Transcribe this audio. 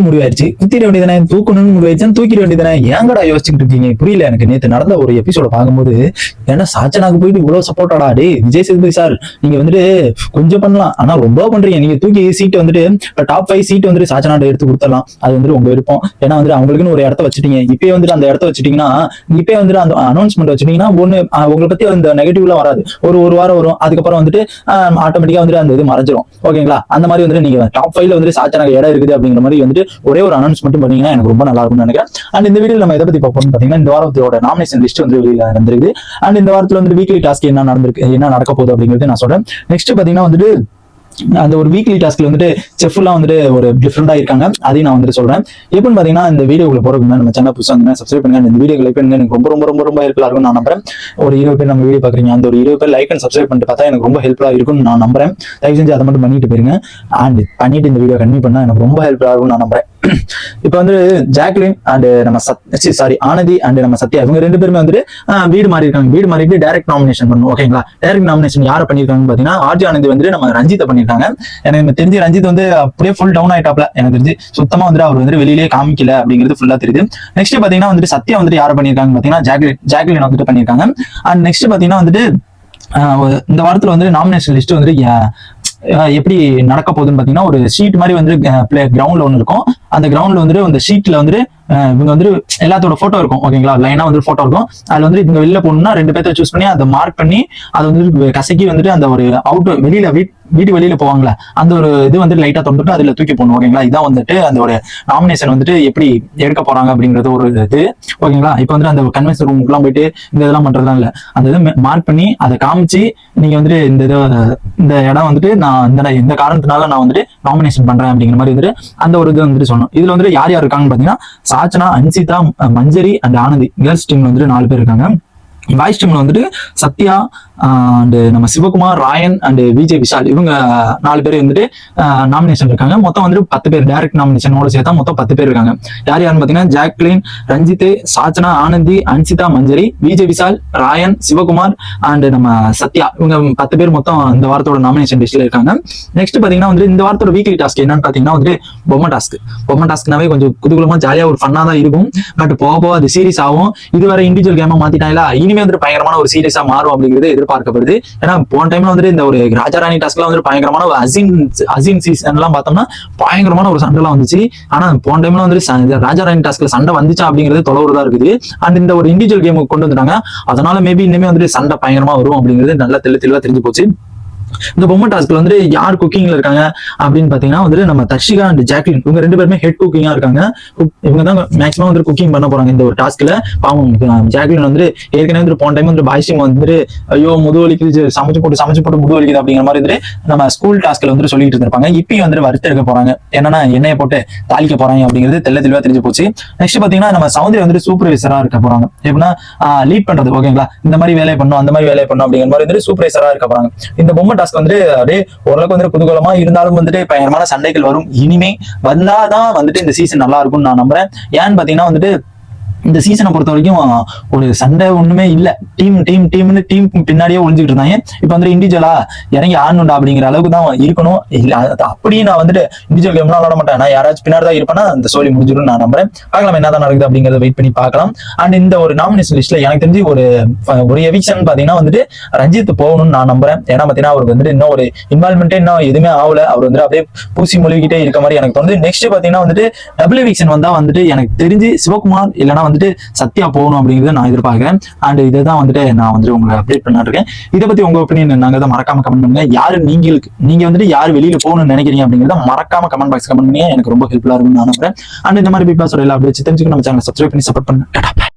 முடிவாயிருச்சு, குத்திட வேண்டியதானே, தூக்கணும்னு முடிவாயிருச்சு, தூக்கிட வேண்டியதானே, ஏங்கடா யோசிச்சுட்டு இருக்கீங்க? புரியல எனக்கு. நேற்று நடந்த ஒரு எபிசோட பார்க்கும்போது ஏன்னா சாச்சனாக்கு போயிட்டு இவ்வளவு சப்போர்ட்டாடா? டே விஜய் சேதுபதி சார், நீங்க வந்துட்டு கொஞ்சம் பண்ணலாம், ஆனா ரொம்ப பண்றீங்க. நீங்க தூக்கி சீட் வந்துட்டு டாப் 5 சீட் வந்துட்டு சாச்சனாட்ட எடுத்து கொடுத்துடலாம், அது வந்துட்டு உங்க விருப்பம். ஏன்னா வந்துட்டு அவங்களுக்குன்னு ஒரு இடத்த வச்சுட்டீங்க. இப்பயே வந்துட்டு அந்த இடத்த வச்சுட்டீங்கன்னா, இப்பயே வந்துட்டு அந்த அனௌன்ஸ்மெண்ட் வச்சுட்டீங்கன்னா ஒண்ணு உங்களை பத்தி அந்த நெகட்டிவ்லாம் வராது. ஒரு வாரம் வரும், அதுக்கப்புறம் வந்துட்டு ஆட்டோமேட்டிக்கா வந்துட்டு அந்த இது மறைஞ்சிரும். ஓகேங்களா? அந்த மாதிரி வந்துட்டு நீங்க டாப் 5ல வந்துட்டு சாச்சனாக்கு இடம் இருக்குது அப்படிங்கிற மாதிரி வந்துட்டு ஒரே ஒரு அனௌன்ஸ்மெண்ட் பண்ணீங்கன்னா எனக்கு ரொம்ப நல்லா இருக்கும்னு நினைக்கிறேன். அண்ட் இந்த வீடியோ நம்ம எதை பத்தி பார்ப்போம்னு பாத்தீங்கன்னா, இந்த வாரத்தோட நாமினேஷன் லிஸ்ட் வந்து நடந்திருக்கு. அண்ட் இந்த வாரத்துல வந்து வீக்லி டாஸ்க் என்ன நடந்திருக்கு, என்ன நடக்க போகுது அப்படிங்கிறது நான் சொல்றேன். நெக்ஸ்ட் பாத்தீங்கன்னா வந்துட்டு அந்த ஒரு வீக்லி டாஸ்க்ல வந்துட்டு செஃப்லாம் வந்துட்டு ஒரு டிஃப்ரெண்டா இருக்காங்க, அதையும் நான் வந்துட்டு சொல்றேன். எப்படின்னு பாத்தீங்கன்னா, இந்த வீடியோக்குள்ள போறதுக்கு நம்ம சேனல் புதுசா வந்து சப்ஸ்கிரைப் பண்ணுங்க. இந்த வீடியோ லைக் பண்ணுங்க, எனக்கு ரொம்ப ரொம்ப ரொம்ப ரொம்ப ஹெல்ப்ஃபுல்லா இருக்கும் நான் நம்புறேன். ஒரு 20 பேர் நம்ம வீடியோ பாக்குறீங்க, அந்த ஒரு 20 பேர் லைக் அண்ட் சப்ஸ்கிரைப் பண்ணிட்டு பார்த்தா எனக்கு ரொம்ப ஹெல்ப்ஃபுல்லா இருக்கும்னு நான் நம்புறேன். தயவு செஞ்சு அதை மட்டும் பண்ணிட்டு போயிருங்க. அண்ட் பண்ணிட்டு இந்த வீடியோ கண்டினியூ பண்ணா எனக்கு ரொம்ப ஹெல்ப்ஃபுல்லா இருக்கும்னு நான் நம்புறேன். இப்ப வந்து ஜாக்லின் அண்ட் நம்ம ஆனந்தி அண்ட் நம்ம சத்யா, இவங்க 2 பேருமே வந்துட்டு வீடு மாறி இருக்காங்க. வீடு மாறிட்டு டைரக்ட் நாமினேஷன் பண்ணணும். ஓகேங்களா? டைரக்ட் நாமினேஷன் யாரை பண்ணிருக்காங்கன்னு பாத்தீங்கன்னா, ஆர்ஜி ஆனந்தி வந்துட்டு நம்ம ரஞ்சித்தை பண்ணிருக்காங்க. எனக்கு தெரிஞ்சு ரஞ்சித் வந்து அப்படியே ஃபுல் டவுன் ஆயிட்டாப்ல. எனக்கு தெரிஞ்சு சுத்தமா வந்துட்டு அவர் வந்து வெளியிலேயே காமிக்கல அப்படிங்கிறது ஃபுல்லா தெரியுது. நெக்ஸ்ட் பாத்தீங்கன்னா வந்துட்டு சத்யா வந்துட்டு யாரை பண்ணிருக்காங்க பாத்தீங்கன்னா, ஜாக்லின் வந்துட்டு பண்ணிருக்காங்க. அண்ட் நெக்ஸ்ட் பாத்தீங்கன்னா வந்துட்டு இந்த வாரத்துல வந்து நாமினேஷன் லிஸ்ட் வந்து எப்படி நடக்க போகுதுன்னு பாத்தீங்கன்னா, ஒரு ஷீட் மாதிரி வந்து கிரவுண்ட்ல ஒண்ணு இருக்கும். அந்த கிரவுண்ட்ல வந்துட்டு அந்த ஷீட்ல வந்துட்டு இவங்க வந்து எல்லாத்தோட போட்டோ இருக்கும். ஓகேங்களா? லைனா வந்து போட்டோ இருக்கும். அதுல வந்து இவங்க வெளில போகணும்னா 2 பேர்த்த சூஸ் பண்ணி அதை மார்க் பண்ணி அதை வந்து கசக்கி வந்துட்டு அந்த ஒரு அவுட் வெளியில வீட்டு வெளியில போவாங்களே, அந்த ஒரு இது வந்து லைட்டா தொண்டுட்டு அதுல தூக்கி போடணும். ஓகேங்களா? இதான் வந்துட்டு அந்த ஒரு நாமினேஷன் வந்துட்டு எப்படி எடுக்க போறாங்க அப்படிங்கிறது ஒரு இது. ஓகேங்களா? இப்போ வந்து அந்த கன்வென்ஷன் ரூமுக்குலாம் போயிட்டு இந்த இதெல்லாம் பண்றதுலாம் இல்ல, அந்த இதை மார்க் பண்ணி அதை காமிச்சு நீங்க வந்துட்டு இந்த இடம் வந்துட்டு நான் இந்த காரணத்தினால நான் வந்துட்டு நாமினேஷன் பண்றேன் அப்படிங்கிற மாதிரி வந்துட்டு அந்த ஒரு இது வந்துட்டு சொன்னோம். இதுல வந்துட்டு யார் யார் இருக்காங்கன்னு பாத்தீங்கன்னா, சாச்சனா, அன்சிதா, மஞ்சரி அண்ட் ஆனந்தி. கேர்ள்ஸ் டீம்ல வந்துட்டு 4 பேர் இருக்காங்க. பாய்ஸ் டீம்ல வந்துட்டு சத்யா அண்ட் நம்ம சிவகுமார், ராயன் அண்ட் விஜய் விஷால், இவங்க 4 பேர் வந்துட்டு நாமினேஷன் இருக்காங்க. மொத்தம் வந்து 10 பேர் டைரக்ட் நாமினேஷனோட சேர்த்தா மொத்தம் 10 பேர் இருக்காங்க. யார் யாருன்னு பாத்தீங்கன்னா, ஜாக்லின், ரஞ்சித், சாச்சனா, ஆனந்தி, அன்சிதா, மஞ்சரி, விஜய் விஷால், ராயன், சிவகுமார் அண்ட் நம்ம சத்யா, இவங்க 10 பேர் மொத்தம் இந்த வாரத்தோட நாமினேஷன் லிஸ்ட்ல இருக்காங்க. நெக்ஸ்ட் பாத்தீங்கன்னா வந்து இந்த வாரத்தோட வீக்லி டாஸ்க் என்னன்னு பாத்தீங்கன்னா வந்து பொம்மை டாஸ்க்னாவே கொஞ்சம் குதூகலமா ஜாலியா ஒரு ஃபன்னா தான் இருக்கும். பட் போக போக அது சீரியஸ் ஆகும். இதுவரை இண்டிவிஜுவல் கேமா மாத்திட்டாங்களா, இனிமே வந்து பயங்கரமான ஒரு சீரியஸா மாறும் அப்படிங்கிறது எதிர்பார்க்கப்படுது. ஏன்னா போன டைம்ல வந்து இந்த ஒரு ராஜாராணி டாஸ்க்லாம் வந்து பயங்கரமான ஒரு அசின் சீசன் எல்லாம் பார்த்தோம்னா பயங்கரமான ஒரு சண்டை எல்லாம் வந்துச்சு. ஆனா போன டைம்ல வந்து ராஜாராணி டாஸ்க்ல சண்டை வந்துச்சா அப்படிங்கிறது தொலைவுறதா இருக்குது. அண்ட் இந்த ஒரு இண்டிவிஜுவல் கேமுக்கு கொண்டு வந்துட்டாங்க. அதனால மேபி இனிமே வந்து சண்டை பயங்கரமா வரும் அப்படிங்கிறது நல்லா தெளிவா தெரிஞ்சு போச்சு. இந்த பொம்மை டாஸ்க்ல வந்து யார் குக்கிங்ல இருக்காங்க அப்படின்னு பாத்தீங்கன்னா வந்து நம்ம தர்ஷிகா அண்ட் ஜாக்லின், இவங்க 2 பேருமே ஹெட் குக்கிங்கா இருக்காங்க. இவங்க தான் மேக்ஸிமம் வந்து குக்கிங் பண்ண போறாங்க இந்த ஒரு டாஸ்க்ல. பாவம் ஜாக்லின் வந்து ஏற்கனவே வந்து போன டைம் வந்து பாய்ஸ் டீம் வந்துட்டு ஐயோ முதுவலிக்குது, சமைச்சு போட்டு முதுவலிக்குது அப்படிங்கிற மாதிரி வந்து நம்ம ஸ்கூல் டாஸ்க்ல வந்து சொல்லிட்டு இருந்திருப்பாங்க. இப்பயும் வந்து வறுத்து எடுக்க போறாங்க, என்னன்னா எண்ணெயை போட்டு தாளிக்க போறாங்க அப்படிங்கிறது தெளிவா தெரிஞ்சு போச்சு. நெக்ஸ்ட் பாத்தீங்கன்னா நம்ம சௌந்தர்யா வந்து சூப்பர்வைசரா இருக்க போறாங்க. எப்படின்னா லீட் பண்றது. ஓகேங்களா? இந்த மாதிரி வேலையை பண்ணும், அந்த மாதிரி வேலையை பண்ணும் அப்படிங்கிற மாதிரி வந்து சூப்பர்வைசரா இருக்க போறாங்க. இந்த பொம்மை டாஸ்க் வந்து அப்படியே ஓரளவுக்கு வந்து குதூகலமா இருந்தாலும் வந்துட்டு பயங்கரமான சண்டைகள் வரும். இனிமே வந்தாதான் வந்துட்டு இந்த சீசன் நல்லா இருக்கும்னு நான் நம்புறேன். ஏன்னு பாத்தீங்கன்னா வந்துட்டு இந்த சீசனை பொறுத்த வரைக்கும் ஒரு சண்டை ஒண்ணுமே இல்ல. டீம்னு டீம் பின்னாடியே ஒளிஞ்சுக்கிட்டு இருந்தாங்க. இப்ப வந்து இண்டிவிஜுவலா இறங்கி ஆடணும்டா அப்படிங்கிற அளவுக்கு தான் இருக்கணும். அப்படியே நான் வந்துட்டு இண்டிவிஜுவல் கேம்லாம் விளாட மாட்டேன், நான் யாராச்சும் பின்னாடி தான் இருப்பேன்னா இந்த சோழி முடிஞ்சிடும் நான் நம்புறேன். பார்க்கலாம் என்னதான் நடக்குது அப்படிங்கறத வெயிட் பண்ணி பார்க்கலாம். அண்ட் இந்த ஒரு நாமினேஷன் லிஸ்ட்ல எனக்கு தெரிஞ்சு ஒரு எவிக்ஷன் பாத்தீங்கன்னா வந்துட்டு ரஞ்சித் போகணும்னு நான் நம்புறேன். ஏன்னா பாத்தீங்கன்னா அவருக்கு வந்துட்டு இன்னும் ஒரு இன்வால்மெண்ட்டே இன்னும் எதுவுமே ஆகல. அவர் வந்து அப்படியே பூசி மொழிகிட்டே இருக்க மாதிரி எனக்கு தோணுது. நெக்ஸ்ட் பாத்தீங்கன்னா வந்துட்டு டபுள் எவிக்ஷன் வந்தா வந்துட்டு எனக்கு தெரிஞ்சு சிவகுமார் இல்லைன்னா வந்துட்டு சத்யா போகணும் அப்படிங்கிறத நான் எதிர்பார்க்கிறேன். அண்ட் இதுதான் வந்துட்டு நான் வந்துட்டு உங்களுக்கு அப்டேட் பண்ணிட்டு இருக்கேன். இதை பத்தி உங்க ஒப்பீனியன் நாங்க தான் மறக்காம கமெண்ட் பண்ணுங்க. யாரு நீங்க வந்துட்டு யார் வெளியில போகணும்னு நினைக்கிறீங்க அப்படிங்கிறத மறக்காம கமெண்ட் பாக்ஸ் கமெண்ட் பண்ணி எனக்கு ரொம்ப ஹெல்ப்ஃபுல்லா இருக்கும்னு நான் நம்புறேன். அண்ட் இந்த மாதிரி பிக் பாஸ் எல்லா அப்டேட்ஸ் தெரிஞ்சுக்க நம்ம சேனல் சப்ஸ்கிரைப் பண்ணி சப்போர்ட் பண்ணுங்க.